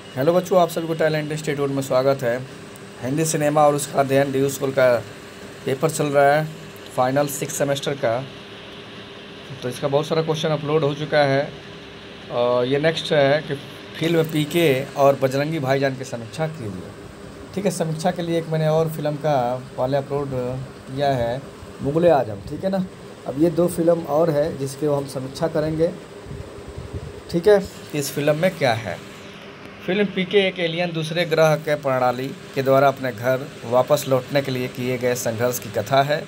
Hello बच्चों, आप सभी को टैलेंट इंस्टीट्यूट में स्वागत है। हिंदी सिनेमा और उसका अध्ययन डी स्कूल का पेपर चल रहा है, फाइनल 6 सेमेस्टर का। तो इसका बहुत सारा क्वेश्चन अपलोड हो चुका है और ये नेक्स्ट है कि फिल्म पीके और बजरंगी भाईजान की समीक्षा के लिए। ठीक है, समीक्षा के लिए एक मैंने और फिल्म का पहले अपलोड किया है, मुगले आजम। ठीक है ना, अब ये 2 फिल्म और है जिसके हम समीक्षा करेंगे। ठीक है, इस फिल्म में क्या है। फिल्म पीके एक एलियन दूसरे ग्रह के प्रणाली के द्वारा अपने घर वापस लौटने के लिए किए गए संघर्ष की कथा है।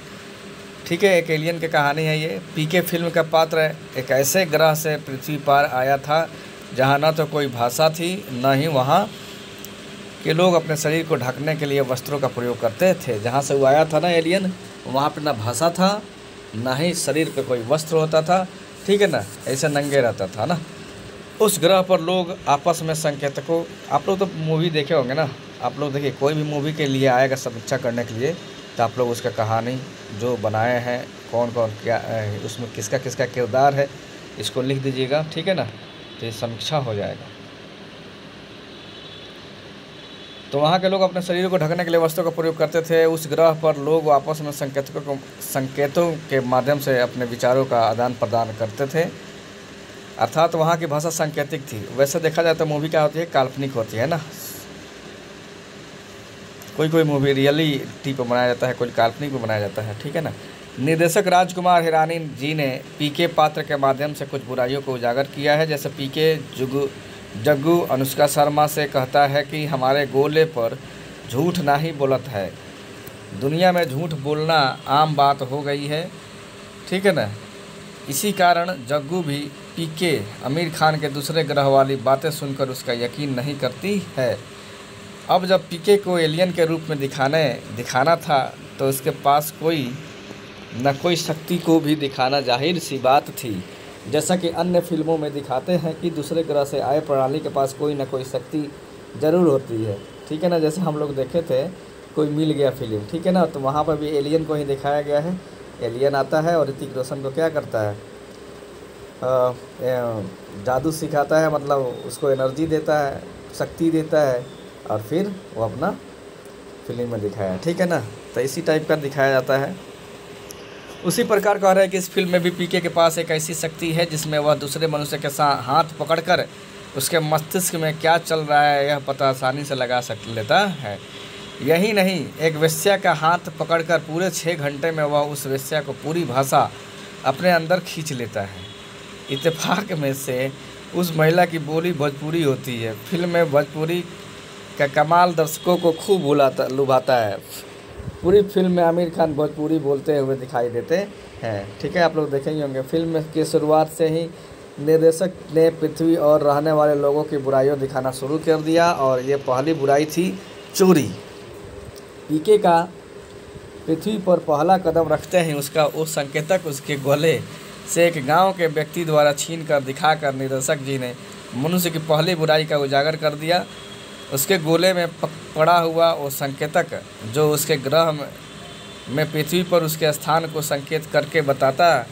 ठीक है, एक एलियन की कहानी है ये। पीके फिल्म का पात्र एक ऐसे ग्रह से पृथ्वी पर आया था जहां न तो कोई भाषा थी, न ही वहां के लोग अपने शरीर को ढकने के लिए वस्त्रों का प्रयोग करते थे। जहां से वो आया था ना एलियन, वहां पर ना भाषा था, ना ही शरीर पे कोई वस्त्र होता था। ठीक है ना, ऐसे नंगे रहता था ना। उस ग्रह पर लोग आपस में संकेतकों, आप लोग तो मूवी देखे होंगे ना, आप लोग देखिए कोई भी मूवी के लिए आएगा समीक्षा करने के लिए तो आप लोग उसका कहानी जो बनाए हैं, कौन कौन क्या उसमें किसका किसका किरदार है, इसको लिख दीजिएगा। ठीक है ना, तो ये समीक्षा हो जाएगा। तो वहाँ के लोग अपने शरीर को ढकने के लिए वस्त्रों का प्रयोग करते थे। उस ग्रह पर लोग आपस में संकेतों के माध्यम से अपने विचारों का आदान प्रदान करते थे, अर्थात वहाँ की भाषा सांकेतिक थी। वैसे देखा जाए तो मूवी क्या होती है, काल्पनिक होती है ना। कोई मूवी रियलिटी पर बनाया जाता है, कोई काल्पनिक पर बनाया जाता है। ठीक है ना। निर्देशक राजकुमार हिरानी जी ने पीके पात्र के माध्यम से कुछ बुराइयों को उजागर किया है। जैसे पीके जग्गू अनुष्का शर्मा से कहता है कि हमारे गोले पर झूठ ना ही बोलत है, दुनिया में झूठ बोलना आम बात हो गई है। ठीक है ना, इसी कारण जग्गू भी पीके आमिर खान के दूसरे ग्रह वाली बातें सुनकर उसका यकीन नहीं करती है। अब जब पीके को एलियन के रूप में दिखाना था तो उसके पास कोई शक्ति को भी दिखाना जाहिर सी बात थी। जैसा कि अन्य फिल्मों में दिखाते हैं कि दूसरे ग्रह से आए प्रणाली के पास कोई ना कोई शक्ति ज़रूर होती है। ठीक है ना, जैसे हम लोग देखे थे कोई मिल गया फिल्म। ठीक है ना, तो वहाँ पर भी एलियन को ही दिखाया गया है। एलियन आता है और ऋतिक रोशन को क्या करता है, जादू सिखाता है, मतलब उसको एनर्जी देता है, शक्ति देता है, और फिर वो अपना फिल्म में दिखाया। ठीक है ना, तो इसी टाइप का दिखाया जाता है। उसी प्रकार कह रहा है कि इस फिल्म में भी पीके के पास एक ऐसी शक्ति है जिसमें वह दूसरे मनुष्य के साथ हाथ पकड़कर उसके मस्तिष्क में क्या चल रहा है यह पता आसानी से लेता है। यही नहीं, एक वेश्या का हाथ पकड़कर पूरे 6 घंटे में वह उस वेश्या को पूरी भाषा अपने अंदर खींच लेता है। इत्तेफाक में से उस महिला की बोली भोजपुरी होती है। फिल्म में भोजपुरी का कमाल दर्शकों को खूब लुभाता है। पूरी फिल्म में आमिर खान भोजपुरी बोलते हुए दिखाई देते हैं। ठीक है, आप लोग देखे ही होंगे। फिल्म की शुरुआत से ही निर्देशक ने पृथ्वी और रहने वाले लोगों की बुराइयों दिखाना शुरू कर दिया, और ये पहली बुराई थी चोरी। पीके का पृथ्वी पर पहला कदम रखते ही उसका वो संकेतक उसके गोले से एक गांव के व्यक्ति द्वारा छीन कर दिखाकर निर्देशक जी ने मनुष्य की पहली बुराई का उजागर कर दिया। उसके गोले में पड़ा हुआ वो संकेतक जो उसके ग्रह में पृथ्वी पर उसके स्थान को संकेत करके बताता,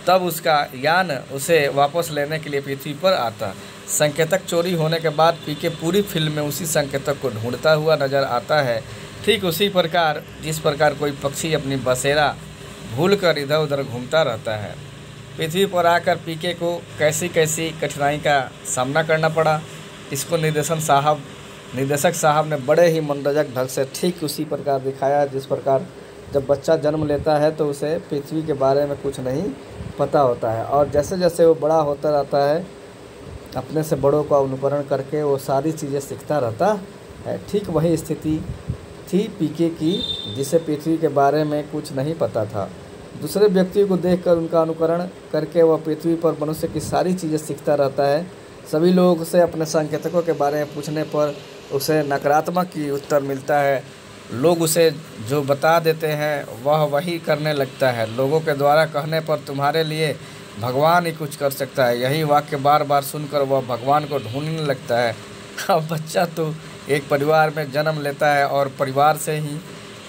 तब उसका यान उसे वापस लेने के लिए पृथ्वी पर आता। संकेतक चोरी होने के बाद पीके पूरी फिल्म में उसी संकेतक को ढूंढता हुआ नजर आता है। ठीक उसी प्रकार जिस प्रकार कोई पक्षी अपनी बसेरा भूलकर इधर उधर घूमता रहता है। पृथ्वी पर आकर पीके को कैसी कैसी कठिनाई का सामना करना पड़ा, इसको निर्देशक साहब ने बड़े ही मनोरंजक ढंग से ठीक उसी प्रकार दिखाया जिस प्रकार जब बच्चा जन्म लेता है तो उसे पृथ्वी के बारे में कुछ नहीं पता होता है, और जैसे जैसे वो बड़ा होता रहता है अपने से बड़ों का अनुकरण करके वो सारी चीज़ें सीखता रहता है। ठीक वही स्थिति थी पीके की, जिसे पृथ्वी के बारे में कुछ नहीं पता था। दूसरे व्यक्तियों को देखकर उनका अनुकरण करके वह पृथ्वी पर मनुष्य की सारी चीज़ें सीखता रहता है। सभी लोग से अपने संकेतकों के बारे में पूछने पर उसे नकारात्मक ही उत्तर मिलता है। लोग उसे जो बता देते हैं वह वही करने लगता है। लोगों के द्वारा कहने पर तुम्हारे लिए भगवान ही कुछ कर सकता है, यही वाक्य बार बार सुनकर वह भगवान को ढूंढने लगता है। अब बच्चा तो एक परिवार में जन्म लेता है और परिवार से ही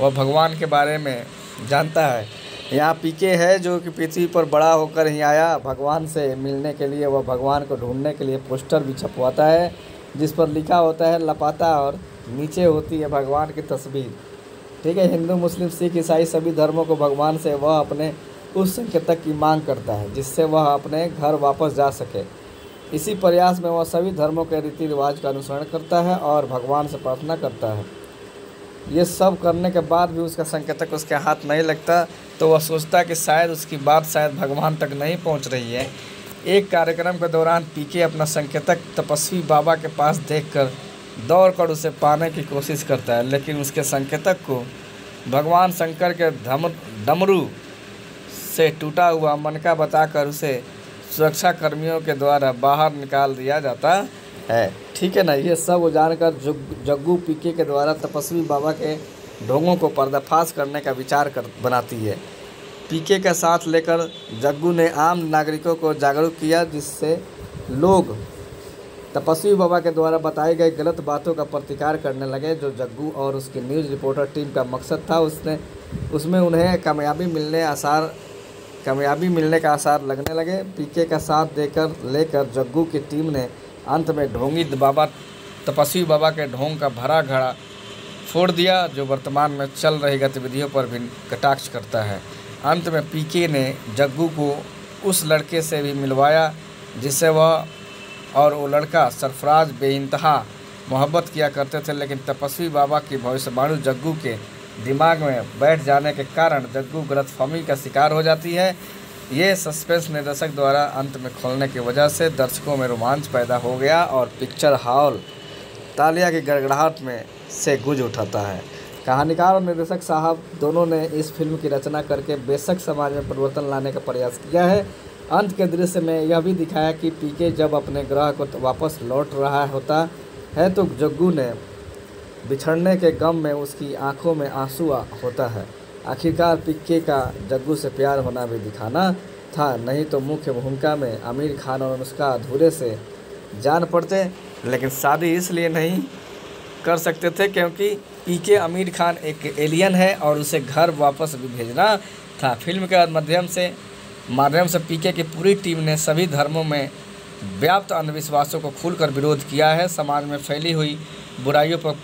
वह भगवान के बारे में जानता है। यहाँ पीके है जो कि पृथ्वी पर बड़ा होकर ही आया भगवान से मिलने के लिए, वह भगवान को ढूंढने के लिए पोस्टर भी छपवाता है जिस पर लिखा होता है लापता और नीचे होती है भगवान की तस्वीर। ठीक है, हिंदू मुस्लिम सिख ईसाई सभी धर्मों को भगवान से वह अपने उस संकेतक की मांग करता है जिससे वह अपने घर वापस जा सके। इसी प्रयास में वह सभी धर्मों के रीति रिवाज का अनुसरण करता है और भगवान से प्रार्थना करता है। ये सब करने के बाद भी उसका संकेतक उसके हाथ नहीं लगता तो वह सोचता कि शायद उसकी बात शायद भगवान तक नहीं पहुंच रही है। एक कार्यक्रम के दौरान पीके अपना संकेतक तपस्वी बाबा के पास देखकर दौड़कर उसे पाने की कोशिश करता है, लेकिन उसके संकेतक को भगवान शंकर के डमरू से टूटा हुआ मनका बताकर उसे सुरक्षा कर्मियों के द्वारा बाहर निकाल दिया जाता है। ठीक है ना, ये सब जानकर जग्गू पीके के द्वारा तपस्वी बाबा के ढोंगों को पर्दाफाश करने का विचार बनाती है। पीके का साथ लेकर जग्गू ने आम नागरिकों को जागरूक किया, जिससे लोग तपस्वी बाबा के द्वारा बताई गई गलत बातों का प्रतिकार करने लगे। जो जग्गू और उसकी न्यूज़ रिपोर्टर टीम का मकसद था उसमें उन्हें कामयाबी मिलने का आसार लगने लगे। पीके का साथ लेकर जग्गू की टीम ने अंत में ढोंगी बाबा तपस्वी बाबा के ढोंग का भरा घड़ा फोड़ दिया, जो वर्तमान में चल रही गतिविधियों पर भी कटाक्ष करता है। अंत में पीके ने जग्गू को उस लड़के से भी मिलवाया जिससे वह और वो लड़का सरफराज बेइंतहा मोहब्बत किया करते थे, लेकिन तपस्वी बाबा की भविष्यवाणी जग्गू के दिमाग में बैठ जाने के कारण जग्गू गलतफहमी का शिकार हो जाती है। ये सस्पेंस निर्देशक द्वारा अंत में खोलने की वजह से दर्शकों में रोमांच पैदा हो गया और पिक्चर हॉल तालियां की गड़गड़ाहट में से गूंज उठाता है। कहानीकार और निर्देशक साहब दोनों ने इस फिल्म की रचना करके बेशक समाज में परिवर्तन लाने का प्रयास किया है। अंत के दृश्य में यह भी दिखाया कि पीके जब अपने ग्रह को वापस लौट रहा होता है तो जग्गू ने बिछड़ने के गम में उसकी आंखों में आंसू होता है। आखिरकार पीके का जग्गू से प्यार होना भी दिखाना था, नहीं तो मुख्य भूमिका में आमिर खान और अनुष्का अधूरे से जान पड़ते। लेकिन शादी इसलिए नहीं कर सकते थे क्योंकि पीके आमिर खान एक एलियन है और उसे घर वापस भी भेजना था। फिल्म के माध्यम से पीके की पूरी टीम ने सभी धर्मों में व्याप्त अंधविश्वासों को खुलकर विरोध किया है, समाज में फैली हुई बुराइयों पर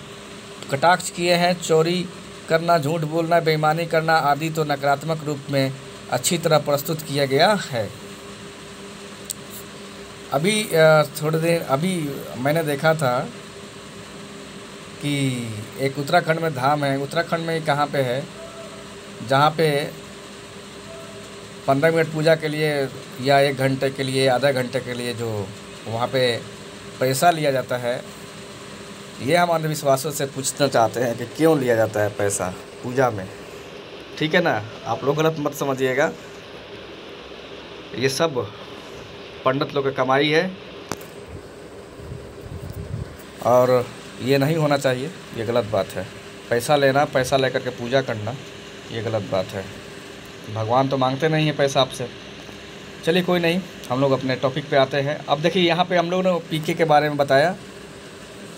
कटाक्ष किए हैं। चोरी करना, झूठ बोलना, बेईमानी करना आदि तो नकारात्मक रूप में अच्छी तरह प्रस्तुत किया गया है। अभी मैंने देखा था कि एक उत्तराखंड में धाम है। उत्तराखंड में कहाँ पे है, जहाँ पे 15 मिनट पूजा के लिए या 1 घंटे के लिए, आधा घंटे के लिए जो वहाँ पे पैसा लिया जाता है। ये हम अंधविश्वासों से पूछना चाहते हैं कि क्यों लिया जाता है पैसा पूजा में। ठीक है ना, आप लोग गलत मत समझिएगा, ये सब पंडित लोग की कमाई है और ये नहीं होना चाहिए, ये गलत बात है। पैसा लेना, पैसा लेकर के पूजा करना, ये गलत बात है। भगवान तो मांगते नहीं है पैसा आपसे। चलिए कोई नहीं, हम लोग अपने टॉपिक पे आते हैं। अब देखिए यहाँ पे हम लोग ने पीके के बारे में बताया,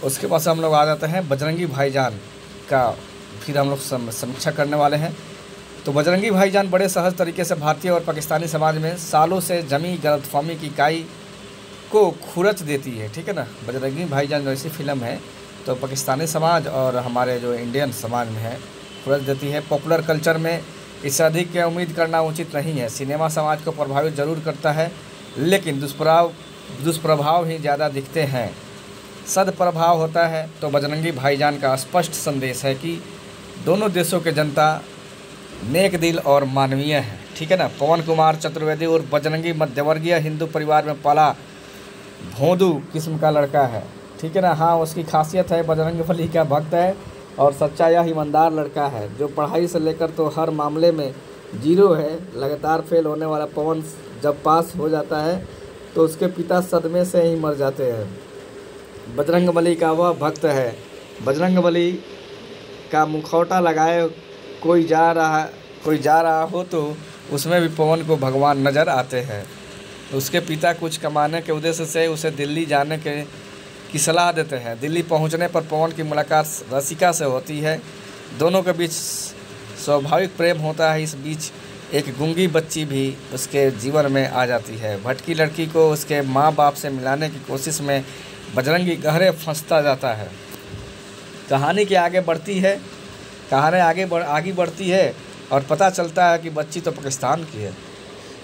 उसके बाद हम लोग आ जाते हैं बजरंगी भाईजान का, फिर हम लोग समीक्षा करने वाले हैं। तो बजरंगी भाईजान बड़े सहज तरीके से भारतीय और पाकिस्तानी समाज में सालों से जमी गलतफहमी की काई को खुरच देती है। ठीक है ना, बजरंगी भाईजान जो ऐसी फिल्म है तो पाकिस्तानी समाज और हमारे जो इंडियन समाज में है खुरच देती है। पॉपुलर कल्चर में इससे अधिक की उम्मीद करना उचित नहीं है। सिनेमा समाज को प्रभावित जरूर करता है, लेकिन दुष्प्रभाव ही ज़्यादा दिखते हैं, सदप्रभाव होता है। तो बजरंगी भाईजान का स्पष्ट संदेश है कि दोनों देशों के जनता नेक दिल और मानवीय है। ठीक है ना। पवन कुमार चतुर्वेदी और बजरंगी मध्यवर्गीय हिंदू परिवार में पाला भोंदू किस्म का लड़का है। ठीक है ना। हाँ, उसकी खासियत है बजरंगबली का भक्त है और सच्चा या ईमानदार लड़का है जो पढ़ाई से लेकर तो हर मामले में जीरो है। लगातार फेल होने वाला पवन जब पास हो जाता है तो उसके पिता सदमे से ही मर जाते हैं। बजरंगबली का वह भक्त है। बजरंगबली का मुखौटा लगाए कोई जा रहा हो तो उसमें भी पवन को भगवान नज़र आते हैं। उसके पिता कुछ कमाने के उद्देश्य से उसे दिल्ली जाने की सलाह देते हैं। दिल्ली पहुंचने पर पवन की मुलाकात रसिका से होती है। दोनों के बीच स्वाभाविक प्रेम होता है। इस बीच एक गूंगी बच्ची भी उसके जीवन में आ जाती है। भटकी लड़की को उसके माँ बाप से मिलाने की कोशिश में बजरंगी गहरे फंसता जाता है। कहानी के आगे बढ़ती है, कहानी आगे बढ़ती है और पता चलता है कि बच्ची तो पाकिस्तान की है।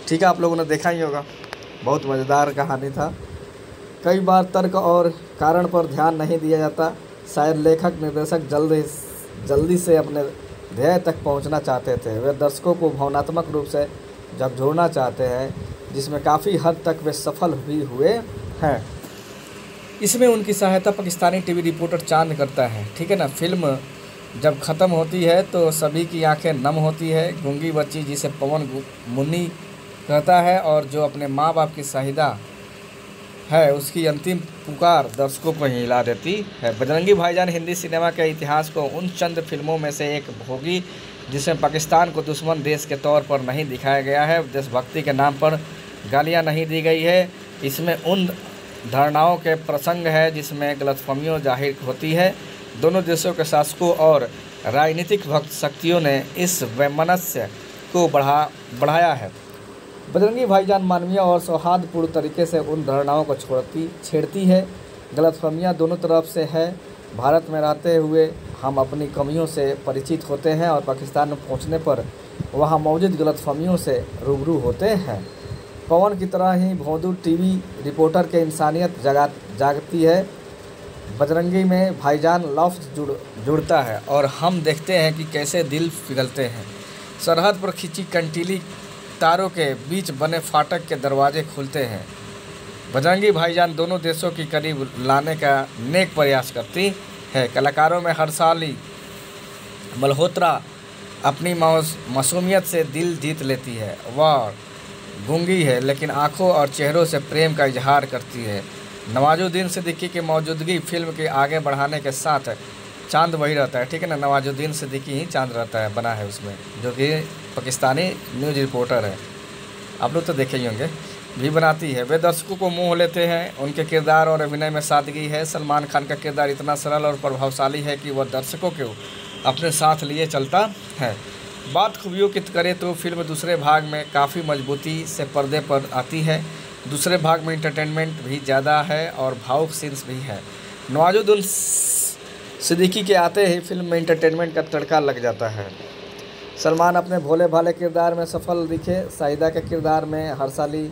ठीक है, आप लोगों ने देखा ही होगा, बहुत मज़ेदार कहानी था। कई बार तर्क और कारण पर ध्यान नहीं दिया जाता। शायद लेखक निर्देशक जल्दी से अपने ध्येय तक पहुंचना चाहते थे। वे दर्शकों को भावनात्मक रूप से झकझोरना चाहते हैं, जिसमें काफ़ी हद तक वे सफल भी हुए हैं। इसमें उनकी सहायता पाकिस्तानी टीवी रिपोर्टर चांद करता है। ठीक है ना। फिल्म जब ख़त्म होती है तो सभी की आंखें नम होती है। गूंगी बच्ची, जिसे पवन मुन्नी कहता है और जो अपने माँ बाप की शाहिदा है, उसकी अंतिम पुकार दर्शकों को हिला देती है। बजरंगी भाईजान हिंदी सिनेमा के इतिहास को उन चंद फिल्मों में से एक होगी जिसमें पाकिस्तान को दुश्मन देश के तौर पर नहीं दिखाया गया है, देशभक्ति के नाम पर गालियां नहीं दी गई है। इसमें उन धारणाओं के प्रसंग है जिसमें गलतफहमियों जाहिर होती है। दोनों देशों के शासकों और राजनीतिक भक्त शक्तियों ने इस वैमनस्य को बढ़ाया है। बजरंगी भाईजान मानवीय और सौहार्दपूर्ण तरीके से उन धारणाओं को छेड़ती है। गलतफहमियां दोनों तरफ से है। भारत में रहते हुए हम अपनी कमियों से परिचित होते हैं और पाकिस्तान में पहुंचने पर वहां मौजूद गलतफहमियों से रूबरू होते हैं। पवन की तरह ही भोंदू टीवी रिपोर्टर के इंसानियत जागती है। बजरंगी में भाईजान लफ्ज़ जुड़ता है और हम देखते हैं कि कैसे दिल पिघलते हैं। सरहद पर खिंची कंटीली तारों के बीच बने फाटक के दरवाजे खुलते हैं। बजरंगी भाईजान दोनों देशों की करीब लाने का नेक प्रयास करती है। कलाकारों में हर्षाली मल्होत्रा अपनी मासूमियत से दिल जीत लेती है। वह गूंगी है लेकिन आंखों और चेहरों से प्रेम का इजहार करती है। नवाजुद्दीन सिद्दीकी की मौजूदगी फिल्म के आगे बढ़ाने के साथ चांद वही रहता है। ठीक है ना। नवाजुद्दीन सिद्दीकी ही चांद रहता है, बना है उसमें, जो कि पाकिस्तानी न्यूज़ रिपोर्टर है। आप लोग तो देखे ही होंगे। भी बनाती है। वे दर्शकों को मोह लेते हैं। उनके किरदार और अभिनय में सादगी है। सलमान खान का किरदार इतना सरल और प्रभावशाली है कि वह दर्शकों को अपने साथ लिए चलता है। बात खूबियों की करें तो फिल्म दूसरे भाग में काफ़ी मजबूती से पर्दे पर आती है। दूसरे भाग में इंटरटेनमेंट भी ज़्यादा है और भावुक सीन्स भी है। नवाजुद्दीन सिद्दीकी के आते ही फिल्म में इंटरटेनमेंट का तड़का लग जाता है। सलमान अपने भोले भाले किरदार में सफल दिखे। शाहिदा के किरदार में हर्षाली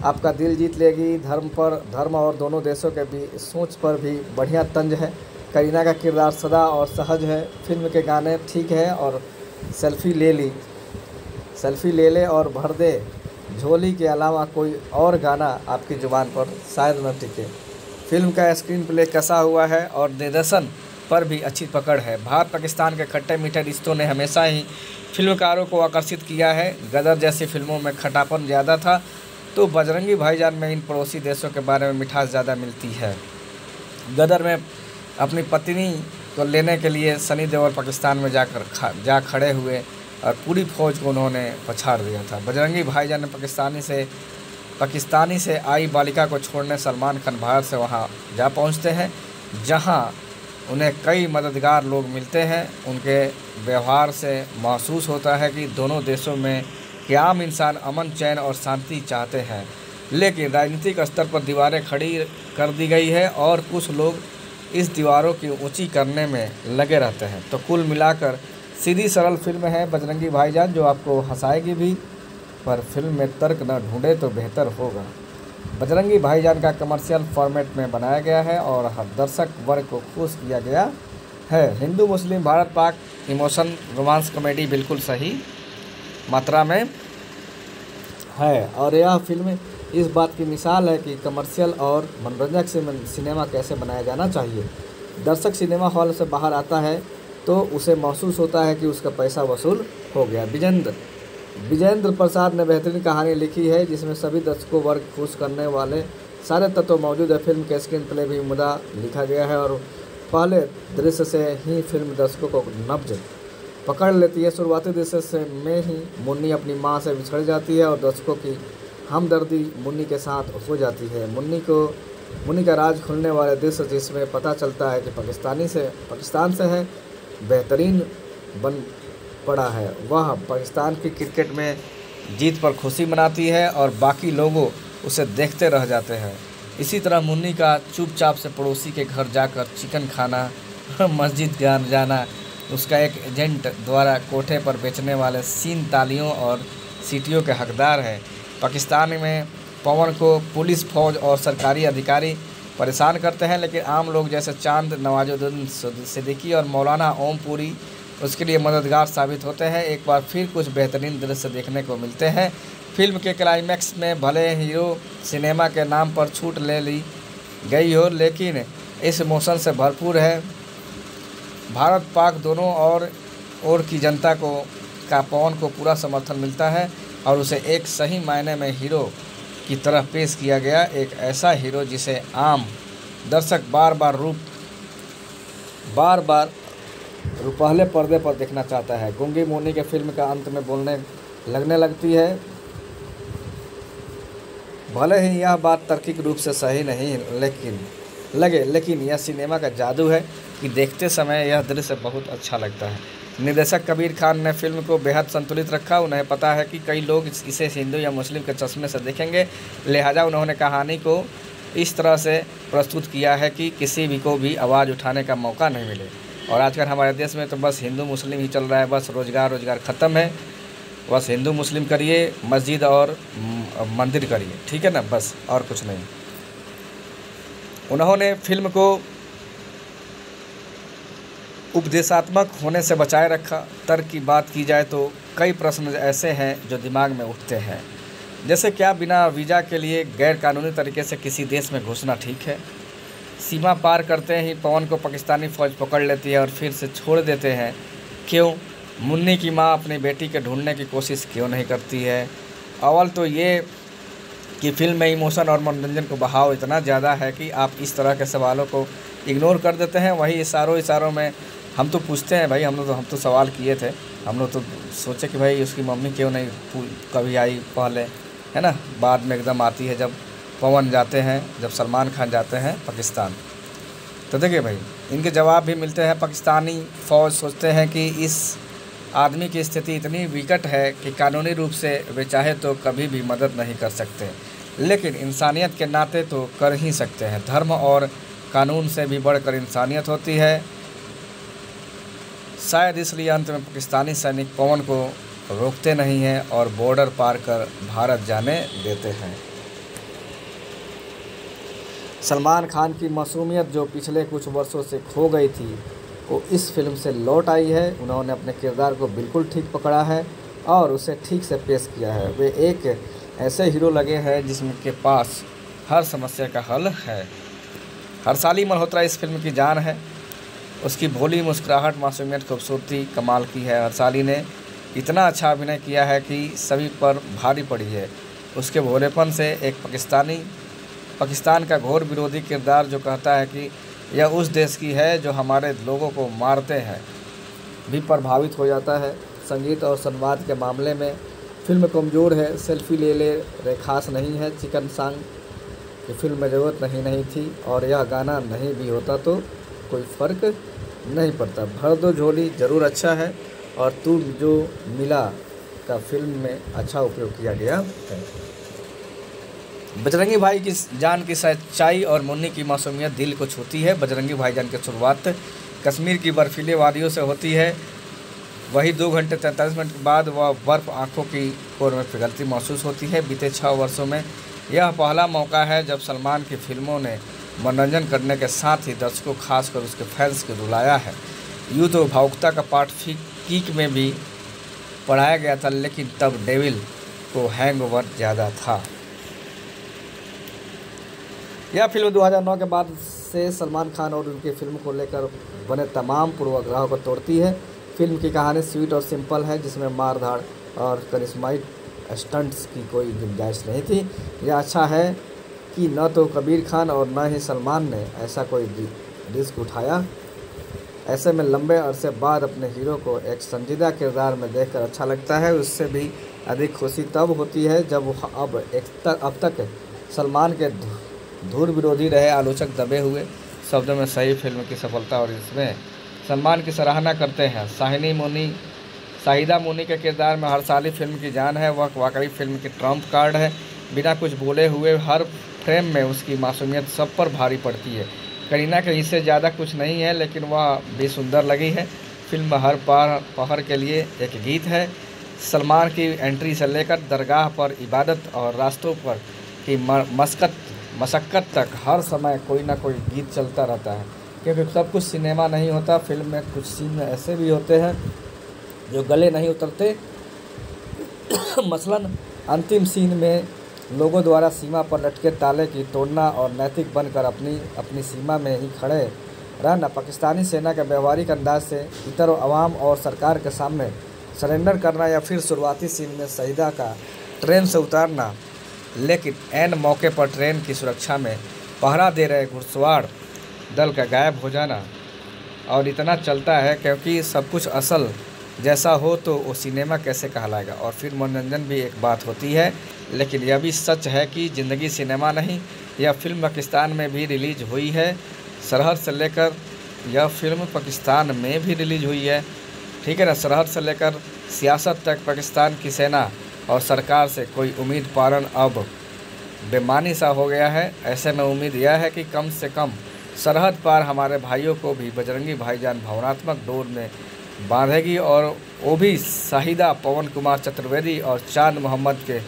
आपका दिल जीत लेगी। धर्म और दोनों देशों के भी सोच पर भी बढ़िया तंज है। करीना का किरदार सदा और सहज है। फिल्म के गाने ठीक है और सेल्फी ले ले और भर दे झोली के अलावा कोई और गाना आपकी ज़ुबान पर शायद न टिके। फिल्म का स्क्रीन प्ले कसा हुआ है और निर्देशन पर भी अच्छी पकड़ है। भारत पाकिस्तान के खट्टे मीठे रिश्तों ने हमेशा ही फिल्मकारों को आकर्षित किया है। गदर जैसी फिल्मों में खटापन ज़्यादा था तो बजरंगी भाईजान में इन पड़ोसी देशों के बारे में मिठास ज़्यादा मिलती है। गदर में अपनी पत्नी को लेने के लिए सनी देओल पाकिस्तान में जा खड़े हुए और पूरी फौज को उन्होंने पछाड़ दिया था। बजरंगी भाईजान ने पाकिस्तानी से आई बालिका को छोड़ने सलमान खान भारत से वहां जा पहुंचते हैं, जहां उन्हें कई मददगार लोग मिलते हैं। उनके व्यवहार से महसूस होता है कि दोनों देशों में कि आम इंसान अमन, चैन और शांति चाहते हैं, लेकिन राजनीतिक स्तर पर दीवारें खड़ी कर दी गई है और कुछ लोग इस दीवारों की ऊंची करने में लगे रहते हैं। तो कुल मिलाकर सीधी सरल फिल्म है बजरंगी भाईजान, जो आपको हंसाएगी भी, पर फिल्म में तर्क न ढूंढे तो बेहतर होगा। बजरंगी भाईजान का कमर्शियल फॉर्मेट में बनाया गया है और हर दर्शक वर्ग को खुश किया गया है। हिंदू मुस्लिम Bharat Pak emotion romance comedy बिल्कुल सही मात्रा में है और यह फिल्म इस बात की मिसाल है कि कमर्शियल और मनोरंजक सिनेमा कैसे बनाया जाना चाहिए। दर्शक सिनेमा हॉल से बाहर आता है तो उसे महसूस होता है कि उसका पैसा वसूल हो गया। विजेंद्र प्रसाद ने बेहतरीन कहानी लिखी है जिसमें सभी दर्शकों वर्ग खुश करने वाले सारे तत्व मौजूद है। फिल्म के स्क्रीन प्ले भी उम्दा लिखा गया है और पहले दृश्य से ही फिल्म दर्शकों को नब्ज पकड़ लेती है। शुरुआती दृश्य में ही मुन्नी अपनी मां से बिछड़ जाती है और दर्शकों की हमदर्दी मुन्नी के साथ हो जाती है। मुन्नी का राज खुलने वाले दृश्य जिसमें पता चलता है कि पाकिस्तान से है बेहतरीन बन पड़ा है। वह पाकिस्तान की क्रिकेट में जीत पर खुशी मनाती है और बाकी लोगों उसे देखते रह जाते हैं। इसी तरह मुन्नी का चुपचाप से पड़ोसी के घर जाकर चिकन खाना, मस्जिद जाना, उसका एक एजेंट द्वारा कोठे पर बेचने वाले सीन तालियों और सीटियों के हकदार है। पाकिस्तान में पवन को पुलिस, फौज और सरकारी अधिकारी परेशान करते हैं, लेकिन आम लोग जैसे चांद, नवाजुद्दीन सिद्दीकी और मौलाना ओमपुरी उसके लिए मददगार साबित होते हैं। एक बार फिर कुछ बेहतरीन दृश्य देखने को मिलते हैं। फिल्म के क्लाइमैक्स में भले हीरो सिनेमा के नाम पर छूट ले ली गई हो, लेकिन इस इमोशन से भरपूर है। भारत पाक दोनों ओर की जनता का पवन को पूरा समर्थन मिलता है और उसे एक सही मायने में हीरो की तरह पेश किया गया। एक ऐसा हीरो जिसे आम दर्शक बार बार रुपहले पर्दे पर देखना चाहता है। गूंगी मुन्नी के फिल्म का अंत में बोलने लगने लगती है। भले ही यह बात तार्किक रूप से सही नहीं लेकिन यह सिनेमा का जादू है कि देखते समय यह दृश्य बहुत अच्छा लगता है। निर्देशक कबीर खान ने फिल्म को बेहद संतुलित रखा। उन्हें पता है कि कई लोग इसे हिंदू या मुस्लिम के चश्मे से देखेंगे, लिहाजा उन्होंने कहानी को इस तरह से प्रस्तुत किया है कि किसी भी को भी आवाज़ उठाने का मौका नहीं मिले। और आजकल हमारे देश में तो बस हिंदू मुस्लिम ही चल रहा है, बस रोज़गार ख़त्म है, बस हिंदू मुस्लिम करिए, मस्जिद और मंदिर करिए, ठीक है ना, बस और कुछ नहीं। उन्होंने फिल्म को उपदेशात्मक होने से बचाए रखा। तर्क की बात की जाए तो कई प्रश्न ऐसे हैं जो दिमाग में उठते हैं, जैसे क्या बिना वीज़ा के लिए गैर कानूनी तरीके से किसी देश में घुसना ठीक है? सीमा पार करते ही पवन को पाकिस्तानी फ़ौज पकड़ लेती है और फिर से छोड़ देते हैं, क्यों? मुन्नी की माँ अपनी बेटी के ढूंढने की कोशिश क्यों नहीं करती है? अव्वल तो ये कि फिल्म में इमोशन और मनोरंजन को बहाव इतना ज़्यादा है कि आप इस तरह के सवालों को इग्नोर कर देते हैं। वही इशारों में हम तो पूछते हैं भाई, हम तो सवाल किए थे, हम लोग तो सोचे कि भाई उसकी मम्मी क्यों नहीं कभी आई पहले, है ना, बाद में एकदम आती है जब पवन जाते हैं, जब सलमान खान जाते हैं पाकिस्तान। तो देखिए भाई, इनके जवाब भी मिलते हैं। पाकिस्तानी फ़ौज सोचते हैं कि इस आदमी की स्थिति इतनी विकट है कि कानूनी रूप से वे चाहे तो कभी भी मदद नहीं कर सकते, लेकिन इंसानियत के नाते तो कर ही सकते हैं। धर्म और कानून से भी बढ़कर इंसानियत होती है। शायद इसलिए अंत में पाकिस्तानी सैनिक पवन को रोकते नहीं हैं और बॉर्डर पार कर भारत जाने देते हैं। सलमान खान की मासूमियत जो पिछले कुछ वर्षों से खो गई थी, वो इस फिल्म से लौट आई है। उन्होंने अपने किरदार को बिल्कुल ठीक पकड़ा है और उसे ठीक से पेश किया है। वे एक ऐसे हीरो लगे हैं जिसके पास हर समस्या का हल है। हर्षाली मल्होत्रा इस फिल्म की जान है। उसकी भोली मुस्कुराहट, मासूमियत, खूबसूरती कमाल की है। हर्षाली ने इतना अच्छा अभिनय किया है कि सभी पर भारी पड़ी है। उसके भोलेपन से एक पाकिस्तान का घोर विरोधी किरदार जो कहता है कि यह उस देश की है जो हमारे लोगों को मारते हैं, भी प्रभावित हो जाता है। संगीत और संवाद के मामले में फिल्म कमज़ोर है। सेल्फी ले ले रे खास नहीं है। चिकन सॉन्ग की फिल्म में ज़रूरत नहीं थी और यह गाना नहीं भी होता तो कोई फ़र्क नहीं पड़ता। भर दो झोली ज़रूर अच्छा है और तू जो मिला का फिल्म में अच्छा उपयोग किया गया है। बजरंगी भाई की जान की सच्चाई और मुन्नी की मासूमियत दिल को छूती है। बजरंगी भाईजान की शुरुआत कश्मीर की बर्फीली वादियों से होती है। वही 2 घंटे 43 मिनट के बाद वह बर्फ़ आँखों की कोर में पिघलती महसूस होती है। बीते 6 वर्षों में यह पहला मौका है जब सलमान की फिल्मों ने मनोरंजन करने के साथ ही दर्शकों, खासकर उसके फैंस को रुलाया है। यूँ तो भावुकता का पाठ कीक में भी पढ़ाया गया था, लेकिन तब डेविल को हैंगओवर ज़्यादा था। यह फिल्म 2009 के बाद से सलमान खान और उनकी फिल्म को लेकर बने तमाम पूर्वाग्रहों को तोड़ती है। फिल्म की कहानी स्वीट और सिंपल है, जिसमें मार-धाड़ और करिश्माई स्टंट्स की कोई गुंजाइश नहीं थी। यह अच्छा है कि न तो कबीर खान और न ही सलमान ने ऐसा कोई रिस्क उठाया। ऐसे में लंबे अरसे बाद अपने हीरो को एक संजीदा किरदार में देखकर अच्छा लगता है। उससे भी अधिक खुशी तब होती है जब अब तक सलमान के धुर विरोधी रहे आलोचक दबे हुए शब्दों में सही फिल्म की सफलता और इसमें सलमान की सराहना करते हैं। शाहिदा मुनी के किरदार में हर्षाली फिल्म की जान है। वह वाकई फिल्म की ट्रम्प कार्ड है। बिना कुछ बोले हुए हर फ्रेम में उसकी मासूमियत सब पर भारी पड़ती है। करीना कहीं से ज़्यादा कुछ नहीं है, लेकिन वह बेसुंदर लगी है। फिल्म हर पहर के लिए एक गीत है। सलमान की एंट्री से लेकर दरगाह पर इबादत और रास्तों पर की मशक्क़त तक हर समय कोई ना कोई गीत चलता रहता है, क्योंकि सब कुछ सिनेमा नहीं होता। फिल्म में कुछ सीन ऐसे भी होते हैं जो गले नहीं उतरते। मसलन अंतिम सीन में लोगों द्वारा सीमा पर लटके ताले की तोड़ना और नैतिक बनकर अपनी सीमा में ही खड़े रहना। पाकिस्तानी सेना के व्यवहारिक अंदाज से इतर अवाम और सरकार के सामने सरेंडर करना, या फिर शुरुआती सीन में शहीदा का ट्रेन से उतारना, लेकिन ऐन मौके पर ट्रेन की सुरक्षा में पहरा दे रहे घुड़सवार दल का गायब हो जाना। और इतना चलता है क्योंकि सब कुछ असल जैसा हो तो वो सिनेमा कैसे कहलाएगा। और फिर मनोरंजन भी एक बात होती है, लेकिन यह भी सच है कि ज़िंदगी सिनेमा नहीं। यह फिल्म पाकिस्तान में भी रिलीज़ हुई है, सरहद से लेकर यह फिल्म पाकिस्तान में भी रिलीज़ हुई है, ठीक है ना। सरहद से लेकर सियासत तक पाकिस्तान की सेना और सरकार से कोई उम्मीद पालन अब बेमानी सा हो गया है। ऐसे में उम्मीद यह है कि कम से कम सरहद पार हमारे भाइयों को भी बजरंगी भाईजान भावनात्मक डोर में बांधेगी, और वो भी शाहिदा पवन कुमार चतुर्वेदी और चांद मोहम्मद के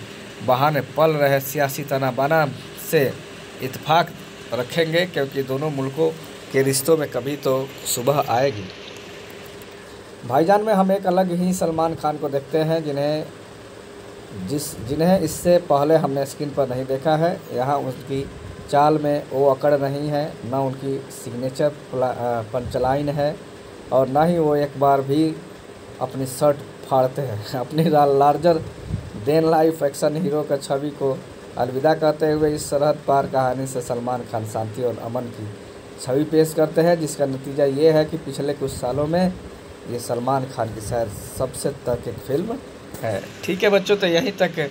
बहाने पल रहे सियासी तनाबाना से इत्तेफाक रखेंगे, क्योंकि दोनों मुल्कों के रिश्तों में कभी तो सुबह आएगी। भाईजान में हम एक अलग ही सलमान खान को देखते हैं, जिन्हें इससे पहले हमने स्क्रीन पर नहीं देखा है। यहाँ उसकी चाल में वो अकड़ नहीं है, ना उनकी सिग्नेचर पंचलाइन है, और ना ही वो एक बार भी अपनी शर्ट फाड़ते हैं। अपनी larger than life action hero का छवि को अलविदा कहते हुए इस सरहद पार कहानी से सलमान खान शांति और अमन की छवि पेश करते हैं, जिसका नतीजा ये है कि पिछले कुछ सालों में ये सलमान खान की शायद सबसे तक एक फिल्म है। ठीक है बच्चों, तो यहीं तक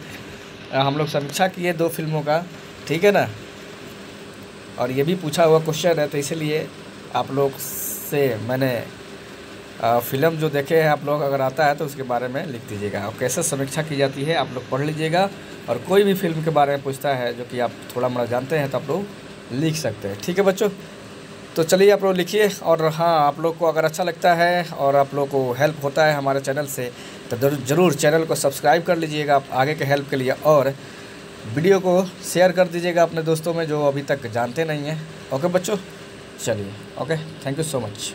हम लोग समीक्षा किए 2 फिल्मों का, ठीक है ना। और ये भी पूछा हुआ क्वेश्चन है, तो इसलिए आप लोग से मैंने फ़िल्म जो देखे हैं आप लोग अगर आता है तो उसके बारे में लिख दीजिएगा, और कैसे समीक्षा की जाती है आप लोग पढ़ लीजिएगा। और कोई भी फिल्म के बारे में पूछता है जो कि आप थोड़ा मोड़ा जानते हैं तो आप लोग लिख सकते हैं, ठीक है बच्चों। तो चलिए आप लोग लिखिए, और हाँ, आप लोग को अगर अच्छा लगता है और आप लोग को हेल्प होता है हमारे चैनल से तो ज़रूर चैनल को सब्सक्राइब कर लीजिएगा आप आगे के हेल्प के लिए, और वीडियो को शेयर कर दीजिएगा अपने दोस्तों में जो अभी तक जानते नहीं हैं। ओके बच्चों, चलिए, okay, thank you so much.